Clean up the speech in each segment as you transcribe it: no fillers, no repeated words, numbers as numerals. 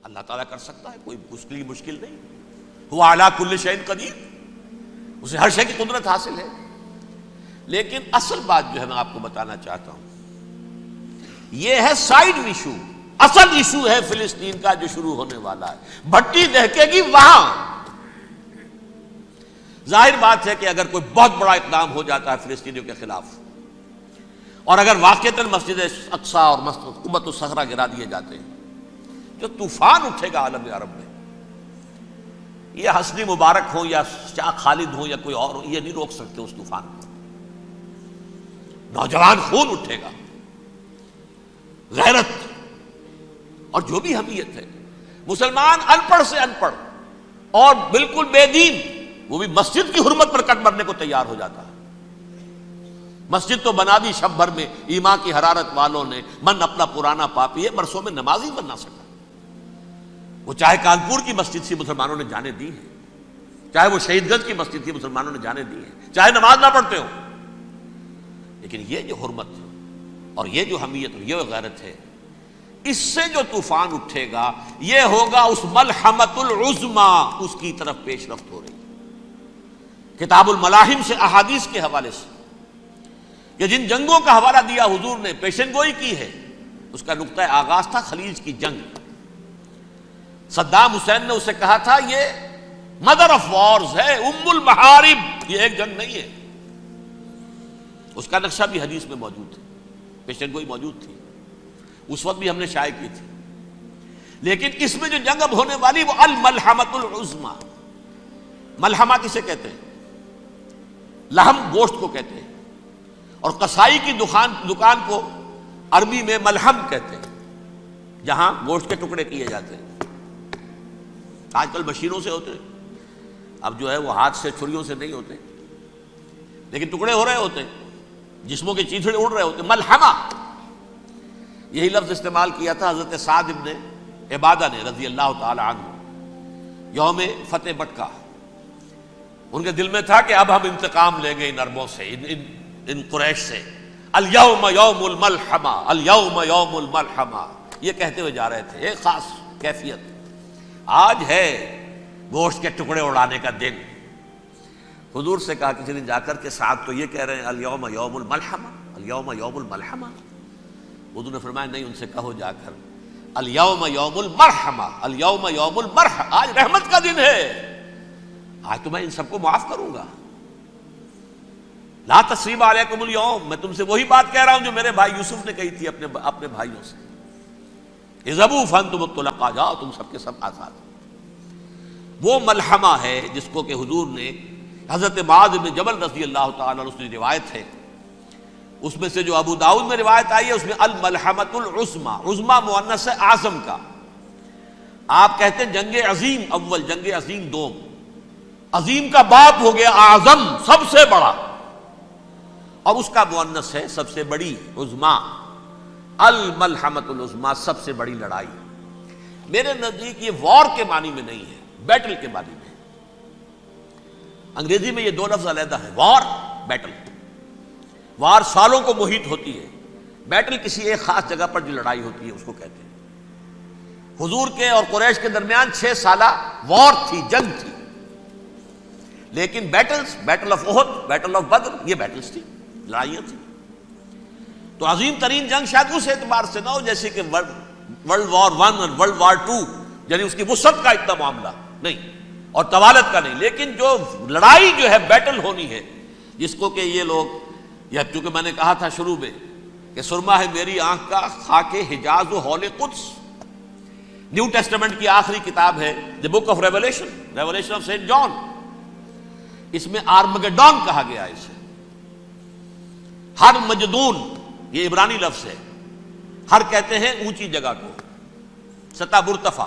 اللہ تعالیٰ کر سکتا ہے، کوئی اس کے لیے مشکل نہیں. وہ اعلیٰ کل شیء قدیر، اسے ہر شے کی قدرت حاصل ہے. لیکن اصل بات جو ہے میں آپ کو بتانا چاہتا ہوں، یہ ہے سائیڈ ایشو. اصل ایشو ہے فلسطین کا جو شروع ہونے والا ہے. بھٹی دہکے گی وہاں. ظاہر بات ہے کہ اگر کوئی بہت بڑا اقدام ہو جاتا ہے فلسطینیوں کے خلاف، اور اگر واقعتاً مسجد اقصی اور قبۃ الصخرہ گرا دیے جاتے ہیں، جو طوفان اٹھے گا عالم عرب میں، یہ حسنی مبارک ہوں یا شاہ خالد ہوں یا کوئی اور ہو، یہ نہیں روک سکتے اس طوفان کو. نوجوان خون اٹھے گا، غیرت اور جو بھی حمیت ہے. مسلمان ان پڑھ سے ان پڑھ اور بالکل بے دین، وہ بھی مسجد کی حرمت پر کٹ مرنے کو تیار ہو جاتا ہے. مسجد تو بنا دی شب بھر میں ایمان کی حرارت والوں نے، من اپنا پرانا پاپی ہے، برسوں میں نماز ہی بن نہ سکا. وہ چاہے کانپور کی مسجد سے مسلمانوں نے جانے دی ہے، چاہے وہ شہید گنج کی مسجد تھی مسلمانوں نے جانے دی ہے، چاہے نماز نہ پڑھتے ہو. لیکن یہ جو حرمت اور یہ جو حمیت اور یہ غیرت ہے، اس سے جو طوفان اٹھے گا یہ ہوگا اس ملحمۃ العظما، اس کی طرف پیش رفت ہو رہی. کتاب الملاحم سے احادیث کے حوالے سے کہ جن جنگوں کا حوالہ دیا حضور نے، پیشن گوئی کی ہے، اس کا نقطہ آغاز تھا خلیج کی جنگ. صدام حسین نے اسے کہا تھا یہ مدر آف وارز ہے، ام المحارب، یہ ایک جنگ نہیں ہے. اس کا نقشہ بھی حدیث میں موجود ہے، پیشن گوئی موجود تھی، اس وقت بھی ہم نے شائع کی تھی. لیکن اس میں جو جنگ اب ہونے والی وہ الملحمۃ العظما. ملحمہ کسے کہتے ہیں؟ لحم گوشت کو کہتے ہیں، اور قصائی کی دکان کو عربی میں ملحم کہتے ہیں، جہاں گوشت کے ٹکڑے کیے جاتے ہیں. آج کل مشینوں سے ہوتے ہیں، اب جو ہے وہ ہاتھ سے چھریوں سے نہیں ہوتے، لیکن ٹکڑے ہو رہے ہوتے ہیں، جسموں کے چیتھڑے اڑ رہے ہوتے ہیں. ملحمہ، یہی لفظ استعمال کیا تھا حضرت سعد ابن عبادہ نے رضی اللہ تعالی عنہ یوم فتح مکہ. ان کے دل میں تھا کہ اب ہم انتقام لیں گے ان عربوں سے، ان قریش سے. الیوم یوم الملحمہ، الیوم یوم الملحمہ، یہ کہتے ہوئے جا رہے تھے. ایک خاص کیفیت، آج ہے گوشت کے ٹکڑے اڑانے کا دن. حضور سے کہا کسی نے جا کر کے ساتھ تو یہ کہہ رہے ہیں الیوم یوم الملحمہ، الیوم یوم الملحمہ. حضور نے فرمایا نہیں، ان سے کہو جا کر الیوم یوم المرحمہ، الیوم یوم المرحمہ، آج رحمت کا دن ہے، آج تو میں ان سب کو معاف کروں گا. لا تثریب علیکم اليوم، میں تم سے وہی بات کہہ رہا ہوں جو میرے بھائی یوسف نے کہی تھی اپنے بھائیوں سے، اذهبوا فانتم الطلقاء، جاؤ تم سب کے سب آزاد. وہ ملحمہ ہے جس کو کہ حضور نے حضرت معاذ بن جبل رضی اللہ تعالیٰ عنہ سے روایت ہے، اس میں سے جو ابو داؤد میں روایت آئی ہے اس میں الملحمۃ العظما، عظما مؤنث ہے اعظم کا. آپ کہتے ہیں جنگ عظیم اول، جنگ عظیم دوم. عظیم کا باپ ہو گیا اعظم، سب سے بڑا، اور اس کا مؤنث ہے سب سے بڑی، عظما. الملحمۃ العظما، سب سے بڑی لڑائی. میرے نزدیک یہ وار کے معنی میں نہیں ہے، بیٹل کے معنی میں. انگریزی میں یہ دو لفظ علیحدہ ہیں، وار، بیٹل. وار سالوں کو محیط ہوتی ہے، بیٹل کسی ایک خاص جگہ پر جو لڑائی ہوتی ہے اس کو کہتے ہیں. حضور کے اور قریش کے درمیان 6 سالہ وار تھی، جنگ تھی. لیکن بیٹلز، بیٹل آف احد، بیٹل آف بدر، یہ بیٹلز تھی، لڑائیاں تھیں. تو عظیم ترین جنگ شاید اس اعتبار سے نہ ہو جیسے کہ ورلڈ وار 1 اور ورلڈ وار 2، یعنی اس کی وسعت کا اتنا معاملہ نہیں اور طوالت کا نہیں. لیکن جو لڑائی جو ہے بیٹل ہونی ہے، جس کو کہ یہ لوگ، یا چونکہ میں نے کہا تھا شروع میں کہ سرما ہے میری آنکھ کا خاک حجاز و حول قدس، نیو ٹیسٹمنٹ کی آخری کتاب ہے the book of revelation, revelation of saint John. اس میں آرمگڈون کہا گیا ہے اسے. ہر مجدون، یہ عبرانی لفظ ہے، ہر کہتے ہیں اونچی جگہ کو، سطح مرتفع.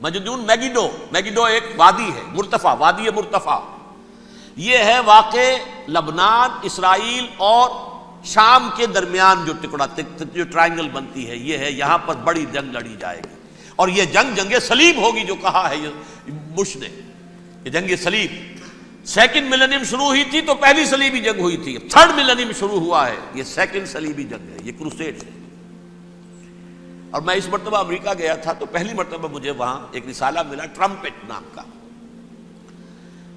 مجدون میگیڈو، میگیڈو ایک وادی ہے، مرتفع، وادی مرتفع. یہ ہے واقع لبنان، اسرائیل اور شام کے درمیان جو ٹکڑا، جو ٹرائنگل بنتی ہے، یہ ہے، یہاں پر بڑی جنگ لڑی جائے گی. اور یہ جنگ جنگ صلیب ہوگی، جو کہا ہے بش نے، یہ جنگ صلیب. سیکنڈ ملینیم شروع ہوئی تھی تو پہلی صلیبی جنگ ہوئی تھی، 3rd ملینیم شروع ہوا ہے، یہ 2nd صلیبی جنگ ہے، یہ کروسیڈ ہے. اور میں اس مرتبہ امریکہ گیا تھا تو پہلی مرتبہ مجھے وہاں ایک رسالہ ملا ٹرمپٹ نام کا.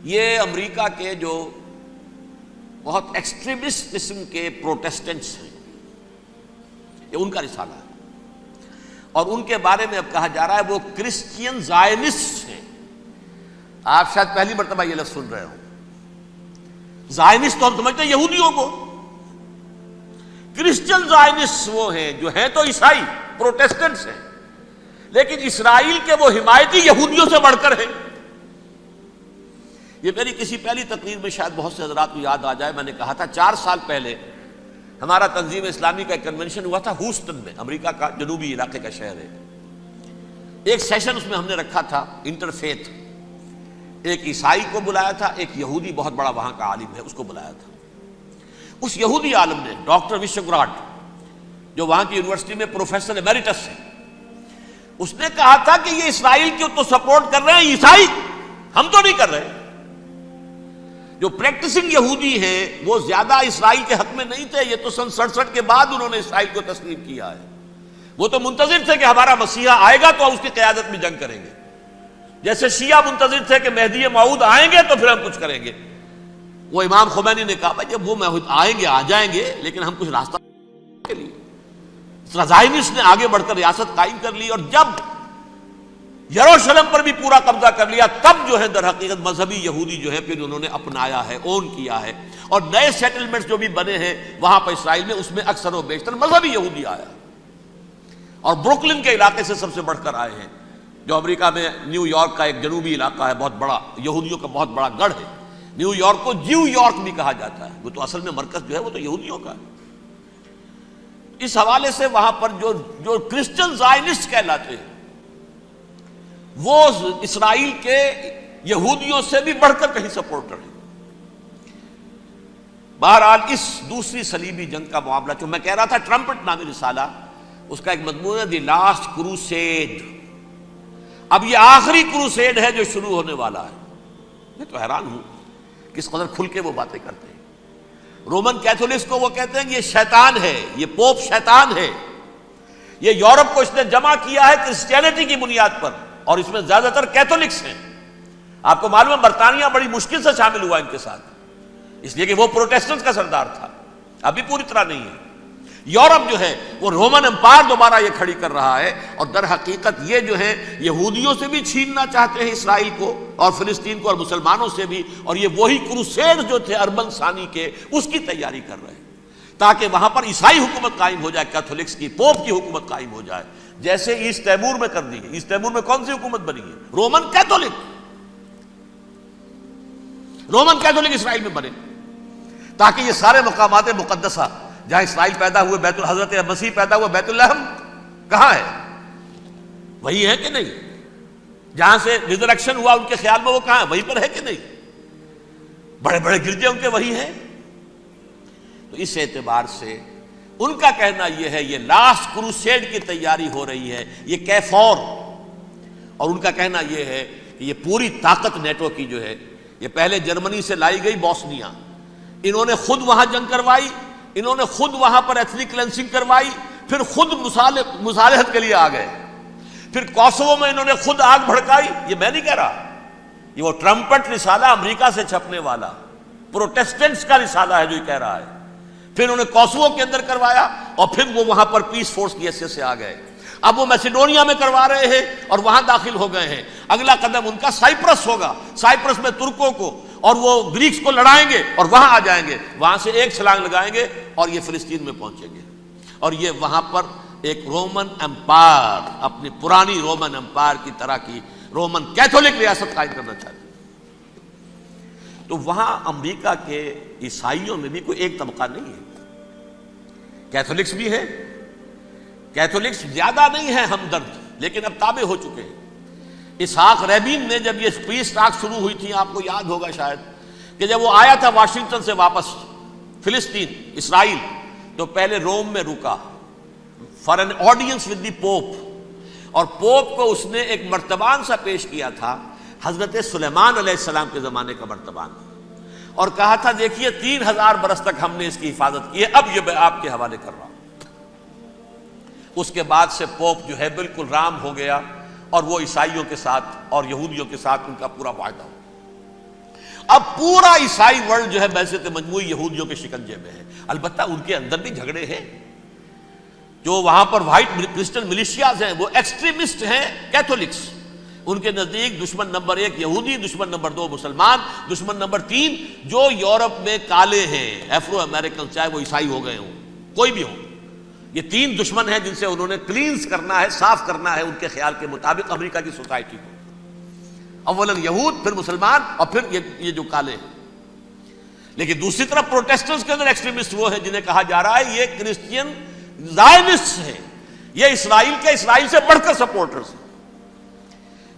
یہ امریکہ کے جو بہت ایکسٹریمسٹ قسم کے پروٹیسٹنٹس ہیں، یہ ان کا رسالہ ہے، اور ان کے بارے میں اب کہا جا رہا ہے وہ کرسچین زائنسٹ ہیں. آپ شاید پہلی مرتبہ یہ لفظ سن رہے ہو. زائنسٹ تو ہم سمجھتے ہیں یہودیوں کو، کرسچین زائنسٹ وہ ہیں جو ہیں تو عیسائی پروٹیسٹنٹس ہیں، لیکن اسرائیل کے وہ حمایتی یہودیوں سے بڑھ کر ہیں. یہ میری کسی پہلی تقریر میں شاید بہت سے حضرات کو یاد آ جائے، میں نے کہا تھا 4 سال پہلے ہمارا تنظیم اسلامی کا ایک کنونشن ہوا تھا ہیوسٹن میں، امریکہ کا جنوبی علاقے کا شہر ہے. ایک سیشن اس میں ہم نے رکھا تھا انٹرفیتھ، ایک عیسائی کو بلایا تھا، ایک یہودی بہت بڑا وہاں کا عالم ہے اس کو بلایا تھا. اس یہودی عالم نے ڈاکٹر وشوگراڈ، جو وہاں کی یونیورسٹی میں پروفیسر ایمیریٹس ہے، اس نے کہا تھا کہ یہ اسرائیل کو تو سپورٹ کر رہے ہیں عیسائی، ہم تو نہیں کر رہے. جو پریکٹسنگ یہودی ہیں وہ زیادہ اسرائیل کے حق میں نہیں تھے، یہ تو سن 67 کے بعد انہوں نے اسرائیل کو تسلیم کیا ہے. وہ تو منتظر تھے کہ ہمارا مسیحا آئے گا تو اس کی قیادت میں جنگ کریں گے، جیسے شیعہ منتظر تھے کہ مہدی موعود آئیں گے تو پھر ہم کچھ کریں گے. وہ امام خمینی نے کہا بھائی جب وہ آئیں گے آ جائیں گے، لیکن ہم کچھ راستہ کے لیے. زائنسٹ نے آگے بڑھ کر ریاست قائم کر لی، اور جب یروشلم پر بھی پورا قبضہ کر لیا تب جو ہے در حقیقت مذہبی یہودی جو ہے پھر انہوں نے اپنایا ہے، اون کیا ہے، اور نئے سیٹلمنٹس جو بھی بنے ہیں وہاں پر اسرائیل میں، اس میں اکثر و بیشتر مذہبی یہودی آیا، اور بروکلن کے علاقے سے سب سے بڑھ کر آئے ہیں، جو امریکہ میں نیو یارک کا ایک جنوبی علاقہ ہے، بہت بڑا یہودیوں کا بہت بڑا گڑھ ہے. نیو یارک کو جیو یارک بھی کہا جاتا ہے، وہ تو اصل میں مرکز جو ہے وہ تو یہودیوں کا ہے. اس حوالے سے وہاں پر جو کرسچن زائنسٹ کہلاتے ہیں وہ اسرائیل کے یہودیوں سے بھی بڑھ کر کہیں سپورٹر ہیں. بہرحال اس دوسری صلیبی جنگ کا معاملہ جو میں کہہ رہا تھا ٹرمپٹ نامی رسالہ، اس کا ایک مضمون ہے دی لاسٹ کروسیڈ. اب یہ آخری کروسیڈ ہے جو شروع ہونے والا ہے. میں تو حیران ہوں کس قدر کھل کے وہ باتیں کرتے ہیں. رومن کیتھولکس کو وہ کہتے ہیں کہ یہ شیطان ہے، یہ پوپ شیطان ہے، یہ یورپ کو اس نے جمع کیا ہے کرسچینٹی کی بنیاد پر، اور اس میں زیادہ تر کیتھولکس ہیں. آپ کو معلوم ہے برطانیہ بڑی مشکل سے شامل ہوا ان کے ساتھ، اس لیے کہ وہ پروٹیسٹنٹ کا سردار تھا، ابھی پوری طرح نہیں ہے. یورپ جو ہے وہ رومن امپائر دوبارہ یہ کھڑی کر رہا ہے، اور در حقیقت یہ جو ہے یہودیوں سے بھی چھیننا چاہتے ہیں اسرائیل کو اور فلسطین کو، اور مسلمانوں سے بھی، اور یہ وہی کروسیڈ جو تھے اربن ثانی کے اس کی تیاری کر رہے ہیں تاکہ وہاں پر عیسائی حکومت قائم ہو جائے، کیتھولکس کی پوپ کی حکومت قائم ہو جائے، جیسے ایسٹ تیمور میں کر دی ہے. ایسٹ تیمور میں کون سی حکومت بنی ہے؟ رومن کیتھولک اسرائیل میں بنے، تاکہ یہ سارے مقامات مقدسہ جہاں اسرائیل پیدا ہوئے، بیت حضرت مسیح پیدا ہوا، بیت لحم کہاں ہے؟ وہی ہے کہ نہیں؟ جہاں سے ریزریکشن ہوا ان کے خیال میں وہ کہاں ہے؟ وہیں پر ہے کہ نہیں؟ بڑے بڑے گرجے ان کے وہی ہیں. تو اس اعتبار سے ان کا کہنا یہ ہے یہ لاسٹ کروسیڈ کی تیاری ہو رہی ہے، یہ کیفور. اور ان کا کہنا یہ ہے کہ یہ پوری طاقت نیٹو کی جو ہے، یہ پہلے جرمنی سے لائی گئی بوسنیا، انہوں نے خود وہاں جنگ کروائی، انہوں نے خود وہاں پر ایتھنک کلینسنگ کروائی، پھر خود مصالحت کے لیے آ گئے، پھر کوسوو میں انہوں نے خود آگ بھڑکائی. یہ میں نہیں کہہ رہا، یہ وہ ٹرمپٹ رسالہ امریکہ سے چھپنے والا پروٹیسٹنٹس کا رسالہ ہے جو یہ کہہ رہا ہے. پھر انہوں نے کوسوو کے اندر کروایا، اور پھر وہ وہاں پر پیس فورس کی حیثیت سے آ گئے. اب وہ میسیڈونیا میں کروا رہے ہیں اور وہاں داخل ہو گئے ہیں. اگلا قدم ان کا سائپرس ہوگا، سائپرس میں ترکوں کو اور وہ گریکس کو لڑائیں گے اور وہاں آ جائیں گے، وہاں سے ایک چھلانگ لگائیں گے اور یہ فلسطین میں پہنچیں گے، اور یہ وہاں پر ایک رومن امپائر، اپنی پرانی رومن امپائر کی طرح کی رومن کیتھولک ریاست قائم کرنا چاہتے ہیں. تو وہاں امریکہ کے عیسائیوں میں بھی کوئی ایک طبقہ نہیں ہے، کیتھولکس بھی ہے، کیتھولکس زیادہ نہیں ہے ہمدرد، لیکن اب تابع ہو چکے ہیں. اسحاق ریبین نے جب یہ پیس ٹاک شروع ہوئی تھی، آپ کو یاد ہوگا شاید، کہ جب وہ آیا تھا واشنگٹن سے واپس فلسطین اسرائیل، تو پہلے روم میں رکا for an audience with the Pope, اور پوپ کو اس نے ایک مرتبان سا پیش کیا تھا، حضرت سلیمان علیہ السلام کے زمانے کا مرتبان، اور کہا تھا دیکھیے 3000 برس تک ہم نے اس کی حفاظت کی ہے، اب یہ میں آپ کے حوالے کر رہا ہوں. اس کے بعد سے پوپ جو ہے بالکل رام ہو گیا اور وہ عیسائیوں کے ساتھ اور یہودیوں کے ساتھ ان کا پورا معاہدہ ہو. اب پورا عیسائی ورلڈ جو ہے بعثت مجموعی یہودیوں کے شکنجے میں ہے. البتہ ان کے اندر بھی جھگڑے ہیں. جو وہاں پر وائٹ کرسچن ملیشیاز ہیں وہ ایکسٹریمسٹ ہیں کیتھولکس. ان کے نزدیک دشمن نمبر 1 یہودی، دشمن نمبر 2 مسلمان، دشمن نمبر 3 جو یورپ میں کالے ہیں، ایفرو امریکن، چاہے وہ عیسائی ہو گئے ہوں کوئی بھی ہوں. یہ 3 دشمن ہیں جن سے انہوں نے کلینز کرنا ہے، صاف کرنا ہے ان کے خیال کے مطابق امریکہ کی سوسائٹی کو. اولاً یہود، پھر مسلمان، اور پھر یہ جو کالے ہیں. لیکن دوسری طرف پروٹیسٹنٹس کے اندر ایکسٹریمسٹ وہ ہیں جنہیں کہا جا رہا ہے یہ کرسچین زائنسٹ ہیں، یہ اسرائیل سے بڑھ کر سپورٹرز ہیں.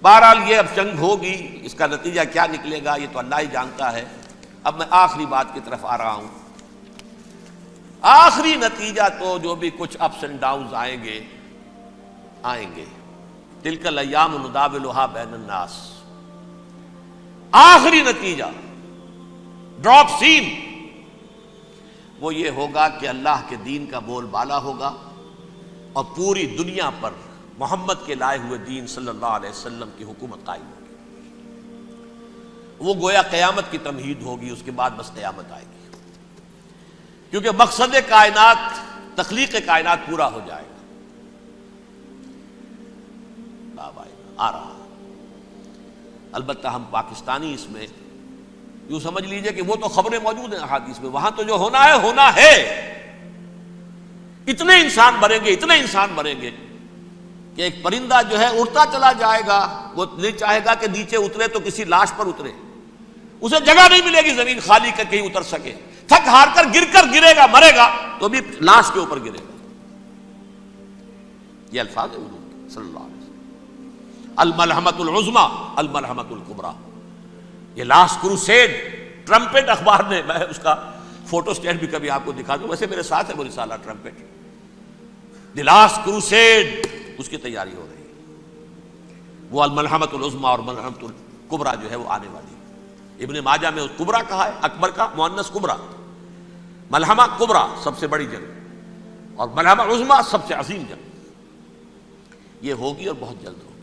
بہرحال یہ اب جنگ ہوگی، اس کا نتیجہ کیا نکلے گا یہ تو اللہ ہی جانتا ہے. اب میں آخری بات کی طرف آ رہا ہوں. آخری نتیجہ تو جو بھی کچھ اپس اینڈ ڈاؤنز آئیں گے. تلک الایام نداولھا بین الناس. آخری نتیجہ ڈراپ سین وہ یہ ہوگا کہ اللہ کے دین کا بول بالا ہوگا اور پوری دنیا پر محمد کے لائے ہوئے دین صلی اللہ علیہ وسلم کی حکومت قائم ہوگی. وہ گویا قیامت کی تمہید ہوگی، اس کے بعد بس قیامت آئے گی. کیونکہ مقصد کائنات، تخلیق کائنات پورا ہو جائے گا. آ رہا. البتہ ہم پاکستانی اس میں یوں سمجھ لیجئے کہ وہ تو خبریں موجود ہیں احادیث میں، وہاں تو جو ہونا ہے. اتنے انسان مریں گے کہ ایک پرندہ جو ہے اڑتا چلا جائے گا، وہ نہیں چاہے گا کہ نیچے اترے تو کسی لاش پر اترے، اسے جگہ نہیں ملے گی زمین خالی کر کہیں اتر سکے. تھک ہار کر گرے گا، مرے گا تو بھی لاش کے اوپر گرے گا. یہ الفاظ ہیں حضور صلی اللہ علیہ وسلم. الملحمۃ العظمی، الملحمۃ الکبریٰ. یہ لاسٹ کروسیڈ ٹرمپٹ اخبار نے، میں اس کا فوٹو اسٹیٹ بھی کبھی آپ کو دکھا دوں، ویسے میرے ساتھ ہے وہ رسالہ ٹرمپٹ. دی لاسٹ کروسیڈ، اس کی تیاری ہو رہی ہے. وہ الملحمۃ العظمی اور ملحمۃ الکبریٰ جو ہے وہ آنے والی ہے. ابن ماجہ میں کبریٰ کہا ہے، اکبر کا مؤنث کبریٰ. ملحمہ کبریٰ سب سے بڑی جنگ اور ملحمہ عظمی سب سے عظیم جنگ. یہ ہوگی اور بہت جلد ہوگی.